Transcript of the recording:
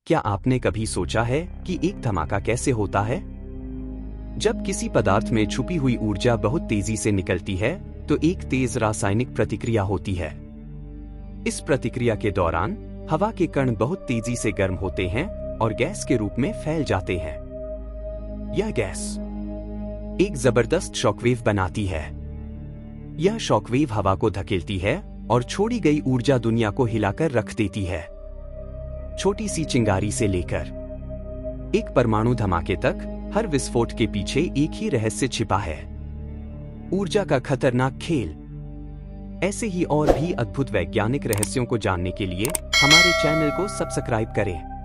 क्या आपने कभी सोचा है कि एक धमाका कैसे होता है? जब किसी पदार्थ में छुपी हुई ऊर्जा बहुत तेजी से निकलती है, तो एक तेज रासायनिक प्रतिक्रिया होती है। इस प्रक्रिया के दौरान हवा के कण बहुत तेजी से गर्म होते हैं और गैस के रूप में फैल जाते हैं। यह गैस एक जबरदस्त शॉकवेव बनाती है। यह शॉकवेव हवा को धकेलती है और छोड़ी गई ऊर्जा दुनिया को हिलाकर रख देती है। छोटी सी चिंगारी से लेकर एक परमाणु धमाके तक, हर विस्फोट के पीछे एक ही रहस्य छिपा है, ऊर्जा का खतरनाक खेल। ऐसे ही और भी अद्भुत वैज्ञानिक रहस्यों को जानने के लिए हमारे चैनल को सब्सक्राइब करें।